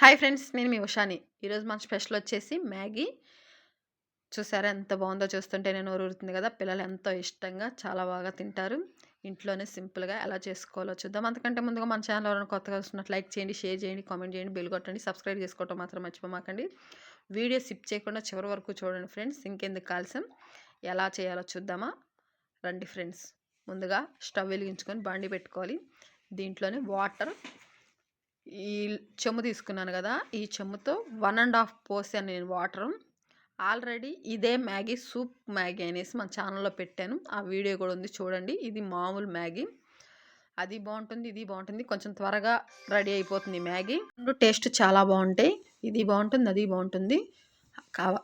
Hi friends, నేను మీ ఉషాని. ఈరోజు మన స్పెషల్ వచ్చేసి మ్యాగీ. చూసారా ఎంత బాగుందో, చూస్తుంటేనే నోరూరుతుంది కదా. పిల్లలు ఎంతో ఇష్టంగా చాలా బాగా తింటారు. ఇంట్లోనే సింపుల్గా ఎలా చేసుకోవాలో చూద్దాం. అంతకంటే ముందుగా మన ఛానల్ ఎవరైనా కొత్తగా వస్తున్నట్లు లైక్ చేయండి, షేర్ చేయండి, కామెంట్ చేయండి, బెల్ కొట్టండి, సబ్స్క్రైబ్ చేసుకోవటం మాత్రం మర్చిపోమాకండి. వీడియో స్కిప్ చేయకుండా చివరి వరకు చూడండి ఫ్రెండ్స్. ఇంకెందుకు ఆలస్యం, ఎలా చేయాలో చూద్దామా రండి ఫ్రెండ్స్. ముందుగా స్టవ్ వెలిగించుకొని బాండి పెట్టుకోవాలి. దీంట్లోనే వాటర్, ఈ చెమ్ము తీసుకున్నాను కదా, ఈ చెమ్ముతో 1.5 పోసాను నేను వాటరు. ఆల్రెడీ ఇదే మ్యాగీ సూప్ మ్యాగీ అనేసి మన ఛానల్లో పెట్టాను, ఆ వీడియో కూడా ఉంది చూడండి. ఇది మామూలు మ్యాగీ, అది బాగుంటుంది, ఇది బాగుంటుంది, కొంచెం త్వరగా రెడీ అయిపోతుంది మ్యాగీ. టేస్ట్ చాలా బాగుంటాయి, ఇది బాగుంటుంది, అది బాగుంటుంది.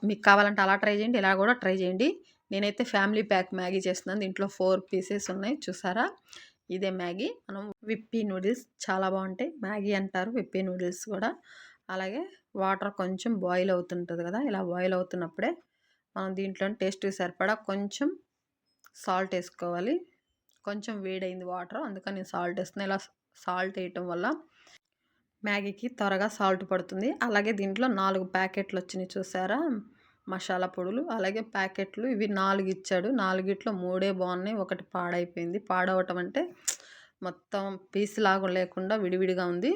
మీకు కావాలంటే అలా ట్రై చేయండి, ఇలా కూడా ట్రై చేయండి. నేనైతే ఫ్యామిలీ ప్యాక్ మ్యాగీ చేస్తున్నాను. దీంట్లో 4 పీసెస్ ఉన్నాయి చూసారా. ఇదే మ్యాగీ. మనం విప్పీ నూడిల్స్ చాలా బాగుంటాయి, మ్యాగీ అంటారు విప్పీ నూడిల్స్ కూడా. అలాగే వాటర్ కొంచెం బాయిల్ అవుతుంటుంది కదా, ఇలా బాయిల్ అవుతున్నప్పుడే మనం దీంట్లో టేస్ట్కి సరిపడా కొంచెం సాల్ట్ వేసుకోవాలి. కొంచెం వేడైంది వాటర్, అందుకని నేను సాల్ట్ వేస్తున్నాను. ఇలా సాల్ట్ వేయటం వల్ల మ్యాగీకి త్వరగా సాల్ట్ పడుతుంది. అలాగే దీంట్లో 4 ప్యాకెట్లు వచ్చినాయి చూసారా మసాలా పొడులు. అలాగే ప్యాకెట్లు ఇవి 4 ఇచ్చాడు, 4గిట్లో 3 బాగున్నాయి, ఒకటి పాడైపోయింది. పాడవటం అంటే మొత్తం పీస్ లాగా లేకుండా విడివిడిగా ఉంది.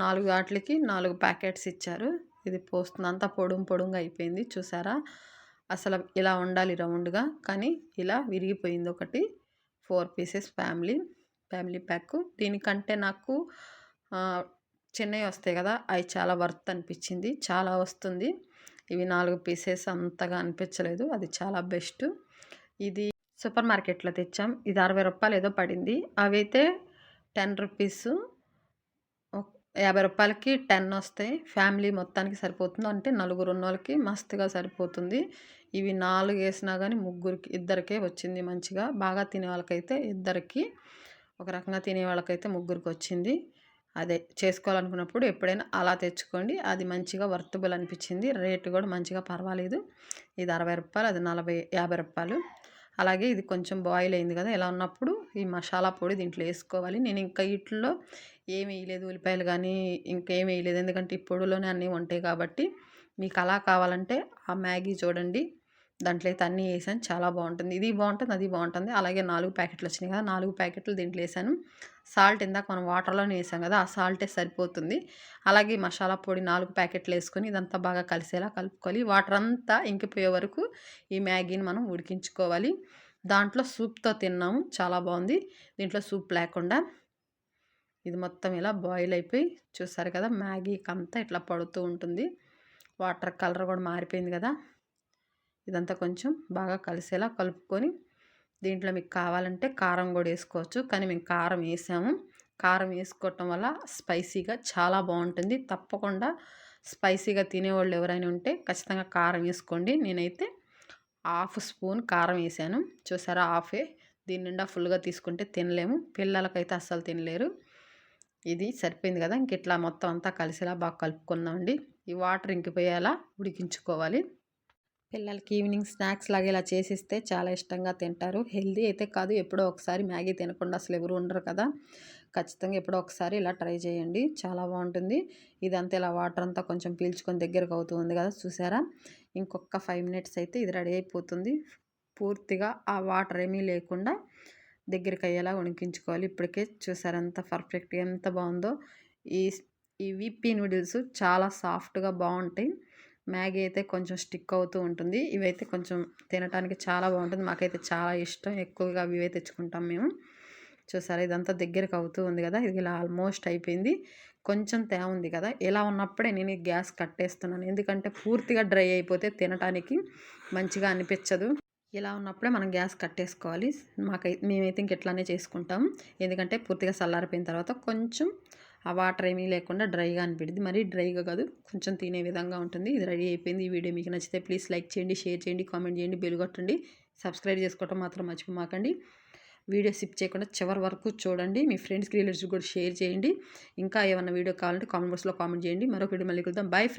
4 వాటికి 4 ప్యాకెట్స్ ఇచ్చారు. ఇది పోస్తుంది, అంతా పొడుంగా అయిపోయింది చూసారా. అసలు ఇలా ఉండాలి రౌండ్గా, కానీ ఇలా విరిగిపోయింది ఒకటి. 4 పీసెస్ ఫ్యామిలీ ప్యాక్. దీనికంటే నాకు చిన్నవి వస్తాయి కదా, అవి చాలా వర్త్ అనిపించింది, చాలా వస్తుంది. ఇవి 4 పీసెస్ అంతగా అనిపించలేదు, అది చాలా బెస్ట్. ఇది సూపర్ మార్కెట్లో తెచ్చాం, ఇది 60 రూపాయలు ఏదో పడింది. అవి అయితే 10 రూపీస్, 50 రూపాయలకి 10 వస్తాయి. ఫ్యామిలీ మొత్తానికి సరిపోతుంది, అంటే నలుగురు ఉన్న వాళ్ళకి మస్తుగా సరిపోతుంది. ఇవి 4 వేసినా కానీ ముగ్గురికి, ఇద్దరికే వచ్చింది మంచిగా. బాగా తినే వాళ్ళకైతే ఇద్దరికి, ఒక రకంగా తినే వాళ్ళకైతే ముగ్గురికి వచ్చింది. అదే చేసుకోవాలనుకున్నప్పుడు ఎప్పుడైనా అలా తెచ్చుకోండి, అది మంచిగా వర్తబుల్ అనిపించింది. రేటు కూడా మంచిగా పర్వాలేదు. ఇది 60 రూపాయలు, అది 50 రూపాయలు. అలాగే ఇది కొంచెం బాయిల్ అయింది కదా, ఇలా ఉన్నప్పుడు ఈ మసాలా పొడి దీంట్లో వేసుకోవాలి. నేను ఇంకా వీటిలో ఏమి వేయలేదు, ఉల్లిపాయలు కానీ ఇంకేమి వేయలేదు, ఎందుకంటే ఈ పొడిలోనే అన్నీ ఉంటాయి కాబట్టి. మీకు అలా కావాలంటే ఆ మ్యాగీ చూడండి, దాంట్లో అయితే అన్నీ వేసాను, చాలా బాగుంటుంది. ఇది బాగుంటుంది, అది బాగుంటుంది. అలాగే 4 ప్యాకెట్లు వచ్చినాయి కదా, 4 ప్యాకెట్లు దీంట్లో వేసాను. సాల్ట్ ఇందాక మనం వాటర్లోనే వేసాం కదా, ఆ సాల్టే సరిపోతుంది. అలాగే మసాలా పొడి 4 ప్యాకెట్లు వేసుకొని ఇదంతా బాగా కలిసేలా కలుపుకోవాలి. వాటర్ అంతా ఇంకిపోయే వరకు ఈ మ్యాగీని మనం ఉడికించుకోవాలి. దాంట్లో సూప్తో తిన్నాము, చాలా బాగుంది, దీంట్లో సూప్ లేకుండా. ఇది మొత్తం ఇలా బాయిల్ అయిపోయి చూసారు కదా, మ్యాగీకి అంతా ఇట్లా పడుతూ ఉంటుంది. వాటర్ కలర్ కూడా మారిపోయింది కదా. ఇదంతా కొంచెం బాగా కలిసేలా కలుపుకొని దీంట్లో మీకు కావాలంటే కారం కూడా వేసుకోవచ్చు, కానీ మేము కారం వేసాము. కారం వేసుకోవటం వల్ల స్పైసీగా చాలా బాగుంటుంది. తప్పకుండా స్పైసీగా తినేవాళ్ళు ఎవరైనా ఉంటే ఖచ్చితంగా కారం వేసుకోండి. నేనైతే 1/2 స్పూన్ కారం వేసాను చూసారా, హాఫే. దీని నిండా ఫుల్గా తీసుకుంటే తినలేము, పిల్లలకైతే అస్సలు తినలేరు. ఇది సరిపోయింది కదా, ఇంక ఇట్లా మొత్తం అంతా కలిసేలా బాగా కలుపుకుందామండి. ఈ వాటర్ ఇంకిపోయేలా ఉడికించుకోవాలి. పిల్లలకి ఈవినింగ్ స్నాక్స్ లాగా ఇలా చేసిస్తే చాలా ఇష్టంగా తింటారు. హెల్దీ అయితే కాదు, ఎప్పుడో ఒకసారి మ్యాగీ తినకుండా అసలు ఎవరు ఉండరు కదా. ఖచ్చితంగా ఎప్పుడో ఒకసారి ఇలా ట్రై చేయండి, చాలా బాగుంటుంది. ఇదంతా ఇలా వాటర్ అంతా కొంచెం పీల్చుకొని దగ్గరకు అవుతూ ఉంది కదా చూసారా. ఇంకొక 5 మినిట్స్ అయితే ఇది రెడీ అయిపోతుంది. పూర్తిగా ఆ వాటర్ ఏమీ లేకుండా దగ్గరికి అయ్యేలా ఉడికించుకోవాలి. ఇప్పటికే చూసారా ఎంత పర్ఫెక్ట్గా, ఎంత బాగుందో. ఈ ఈ విప్పీ నూడిల్స్ చాలా సాఫ్ట్గా బాగుంటాయి. మ్యాగీ అయితే కొంచెం స్టిక్ అవుతూ ఉంటుంది, ఇవైతే కొంచెం తినడానికి చాలా బాగుంటుంది. మాకైతే చాలా ఇష్టం, ఎక్కువగా ఇవే తెచ్చుకుంటాం మేము. చూసారా ఇదంతా దగ్గరకు అవుతూ ఉంది కదా, ఇది ఇలా ఆల్మోస్ట్ అయిపోయింది. కొంచెం తేమ ఉంది కదా, ఇలా ఉన్నప్పుడే నేను ఈ గ్యాస్ కట్టేస్తున్నాను, ఎందుకంటే పూర్తిగా డ్రై అయిపోతే తినడానికి మంచిగా అనిపించదు. ఇలా ఉన్నప్పుడే మనం గ్యాస్ కట్టేసుకోవాలి. మేమైతే ఇంక ఇట్లానే చేసుకుంటాం, ఎందుకంటే పూర్తిగా చల్లారిపోయిన తర్వాత కొంచెం ఆ వాటర్ ఏమీ లేకుండా డ్రైగా అనిపిస్తుంది. మరీ డ్రైగా కాదు, కొంచెం తినే విధంగా ఉంటుంది. ఇది రెడీ అయిపోయింది. ఈ వీడియో మీకు నచ్చితే ప్లీజ్ లైక్ చేయండి, షేర్ చేయండి, కామెంట్ చేయండి, బెల్ కొట్టండి, సబ్స్క్రైబ్ చేసుకోవటం మాత్రం మర్చిపోమాకండి. వీడియో స్కిప్ చేయకుండా చివరి వరకు చూడండి, మీ ఫ్రెండ్స్కి రిలేటివ్స్ కూడా షేర్ చేయండి. ఇంకా ఏమన్నా వీడియో కావాలంటే కామెంట్ బాక్స్లో కామెంట్ చేయండి. మరొక వీడియో మళ్ళీ కలుద్దాం. Bye friends.